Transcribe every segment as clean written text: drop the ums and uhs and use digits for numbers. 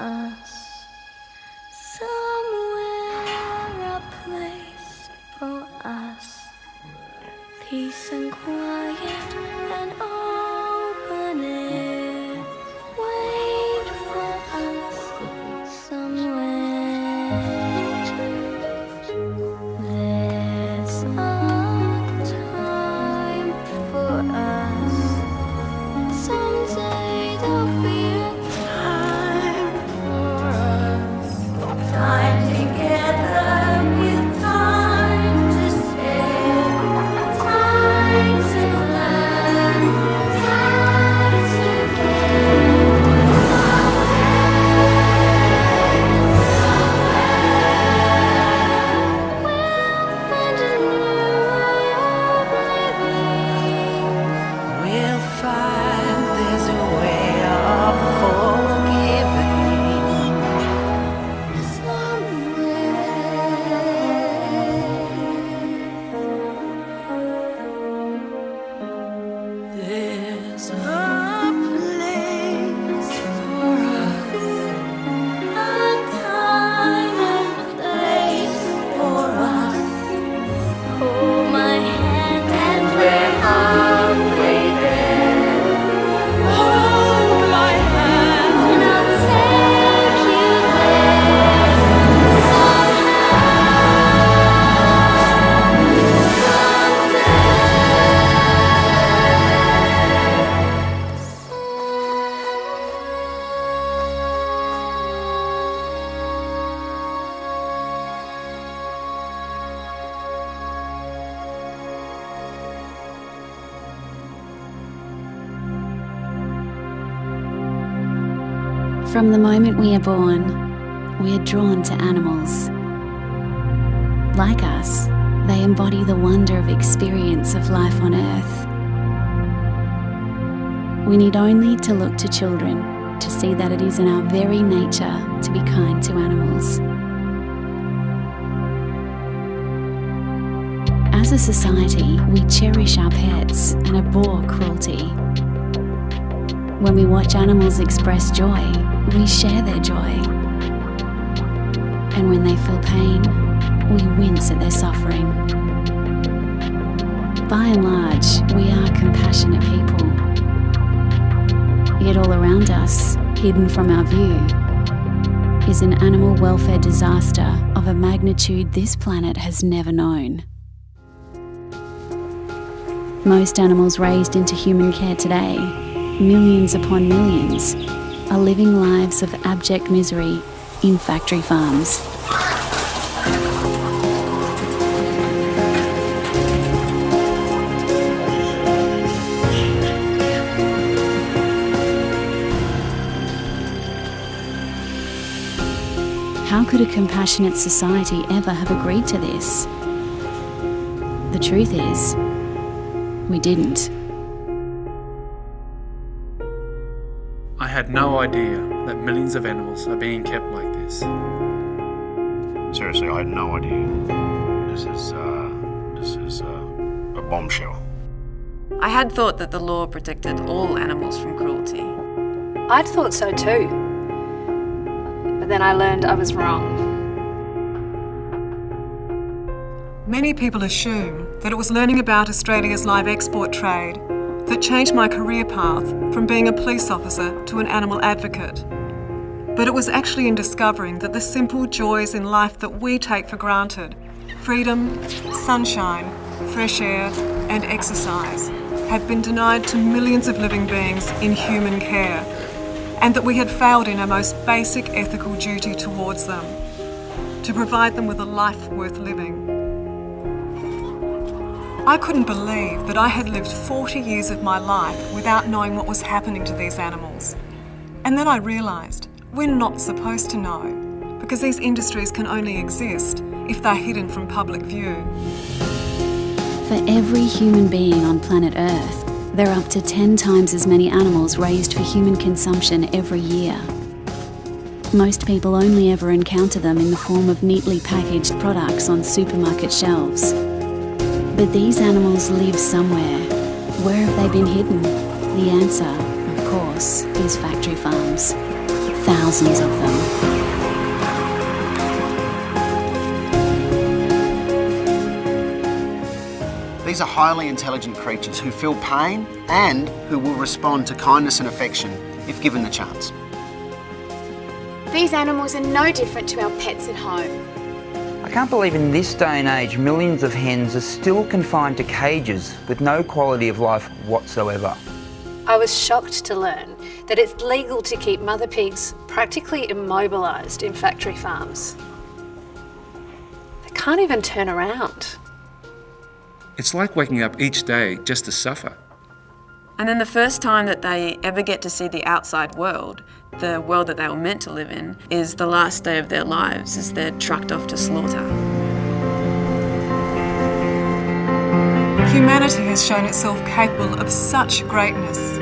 us. Somewhere a place for us. Peace and quiet and open air. Wait for us somewhere. There's a time for us. Someday there'll be a time for us. Time together with time to spare. Time to learn. Time to We'll find there's a way of forgiving. There's a place for us, a time and place for us. Hold my hand and we're halfway there. hold my hand. And I'll take you there. From the moment we are born, we are drawn to animals. Like us, they embody the wonder of experience of life on Earth. We need only to look to children to see that it is in our very nature to be kind to animals. As a society, we cherish our pets and abhor cruelty. When we watch animals express joy, we share their joy. And when they feel pain, we wince at their suffering. By and large, we are compassionate people. Yet all around us, hidden from our view, is an animal welfare disaster of a magnitude this planet has never known. Most animals raised into human care today, millions upon millions, are living lives of abject misery in factory farms. How could a compassionate society ever have agreed to this? The truth is, we didn't. I had no idea that millions of animals are being kept like this. Seriously, I had no idea. This is a bombshell. I had thought that the law protected all animals from cruelty. I'd thought so too. But then I learned I was wrong. Many people assume that it was learning about Australia's live export trade that changed my career path from being a police officer to an animal advocate. But it was actually in discovering that the simple joys in life that we take for granted, freedom, sunshine, fresh air, and exercise, had been denied to millions of living beings in human care, and that we had failed in our most basic ethical duty towards them, to provide them with a life worth living. I couldn't believe that I had lived 40 years of my life without knowing what was happening to these animals. And then I realised we're not supposed to know, because these industries can only exist if they're hidden from public view. For every human being on planet Earth, there are up to 10 times as many animals raised for human consumption every year. Most people only ever encounter them in the form of neatly packaged products on supermarket shelves. But these animals live somewhere. Where have they been hidden? The answer, of course, is factory farms. thousands of them. These are highly intelligent creatures who feel pain and who will respond to kindness and affection if given the chance. These animals are no different to our pets at home. I can't believe in this day and age millions of hens are still confined to cages with no quality of life whatsoever. I was shocked to learn that it's legal to keep mother pigs practically immobilised in factory farms. They can't even turn around. It's like waking up each day just to suffer. And then the first time that they ever get to see the outside world, the world that they were meant to live in, is the last day of their lives as they're trucked off to slaughter. Humanity has shown itself capable of such greatness.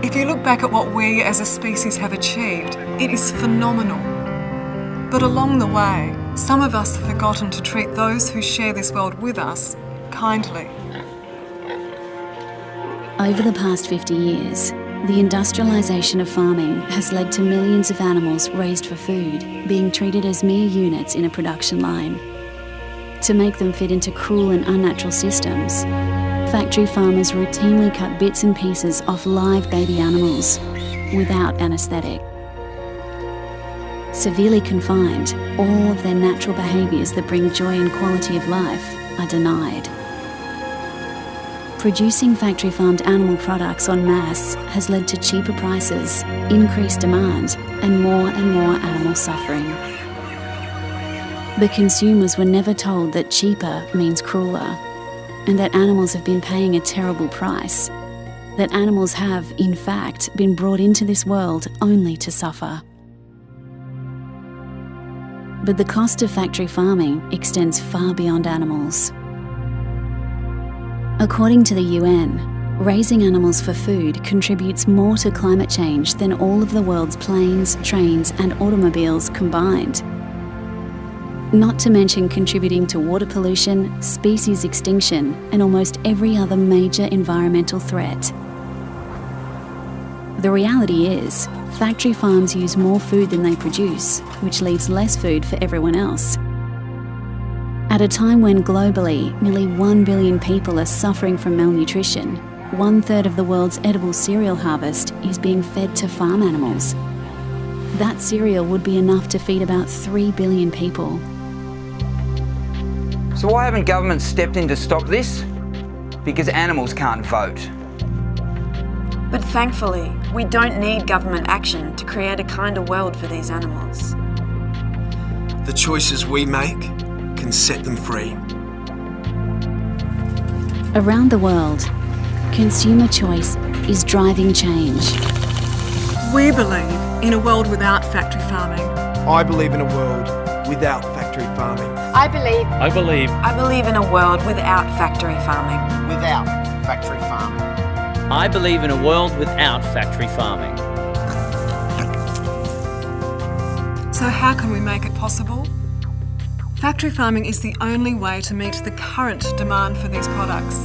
If you look back at what we as a species have achieved, it is phenomenal. But along the way, some of us have forgotten to treat those who share this world with us kindly. Over the past 50 years, the industrialisation of farming has led to millions of animals raised for food being treated as mere units in a production line. To make them fit into cruel and unnatural systems, factory farmers routinely cut bits and pieces off live baby animals without anaesthetic. Severely confined, all of their natural behaviours that bring joy and quality of life are denied. Producing factory-farmed animal products en masse has led to cheaper prices, increased demand, and more animal suffering. But consumers were never told that cheaper means crueler, and that animals have been paying a terrible price, that animals have, in fact, been brought into this world only to suffer. But the cost of factory farming extends far beyond animals. According to the UN, raising animals for food contributes more to climate change than all of the world's planes, trains, and automobiles combined. Not to mention contributing to water pollution, species extinction, and almost every other major environmental threat. The reality is, factory farms use more food than they produce, which leaves less food for everyone else. At a time when globally nearly 1 billion people are suffering from malnutrition, 1/3 of the world's edible cereal harvest is being fed to farm animals. That cereal would be enough to feed about 3 billion people. So why haven't governments stepped in to stop this? Because animals can't vote. But thankfully, we don't need government action to create a kinder world for these animals. The choices we make can set them free. Around the world, consumer choice is driving change. We believe in a world without factory farming. I believe in a world without factory farming. I believe I believe in a world without factory farming. Without factory farming. I believe in a world without factory farming. So how can we make it possible? Factory farming is the only way to meet the current demand for these products,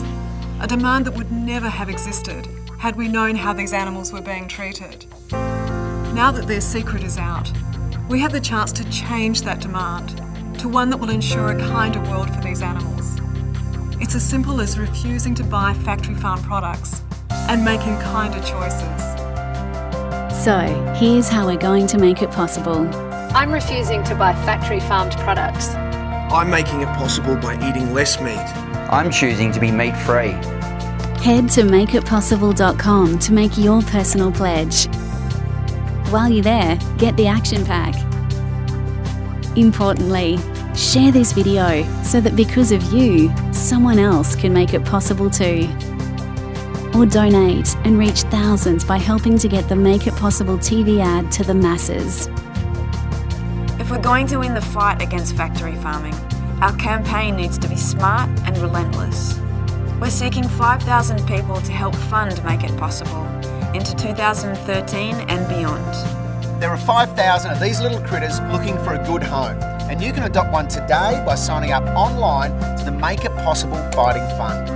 a demand that would never have existed had we known how these animals were being treated. Now that their secret is out, we have the chance to change that demand to one that will ensure a kinder world for these animals. It's as simple as refusing to buy factory farm products and making kinder choices. So, here's how we're going to make it possible. I'm refusing to buy factory farmed products. I'm making it possible by eating less meat. I'm choosing to be meat-free. Head to makeitpossible.com to make your personal pledge. While you're there, get the action pack. Importantly, share this video so that because of you, someone else can make it possible too. Or donate and reach thousands by helping to get the Make It Possible TV ad to the masses. If we're going to win the fight against factory farming, our campaign needs to be smart and relentless. We're seeking 5,000 people to help fund Make It Possible into 2013 and beyond. There are 5,000 of these little critters looking for a good home, and you can adopt one today by signing up online to the Make It Possible Fighting Fund.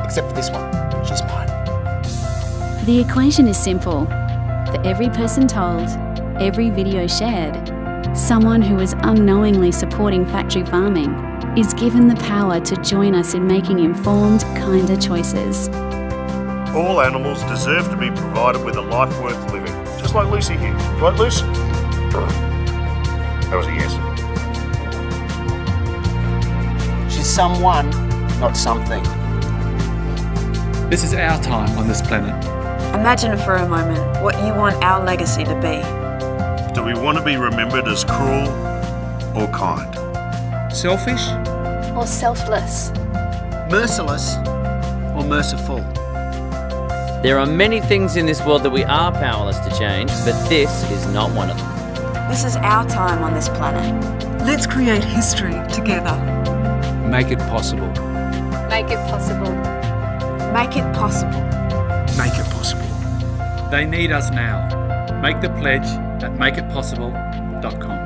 Except for this one, she's mine. The equation is simple. For every person told, every video shared, someone who is unknowingly supporting factory farming is given the power to join us in making informed, kinder choices. All animals deserve to be provided with a life worth living, just like Lucy here. Right, Lucy? That was a yes. She's someone, not something. This is our time on this planet. Imagine for a moment what you want our legacy to be. Do we want to be remembered as cruel or kind? Selfish? Or selfless. Merciless or merciful. There are many things in this world that we are powerless to change, but this is not one of them. This is our time on this planet. Let's create history together. Make it possible. Make it possible. Make it possible. Make it possible. They need us now. Make the pledge at makeitpossible.com.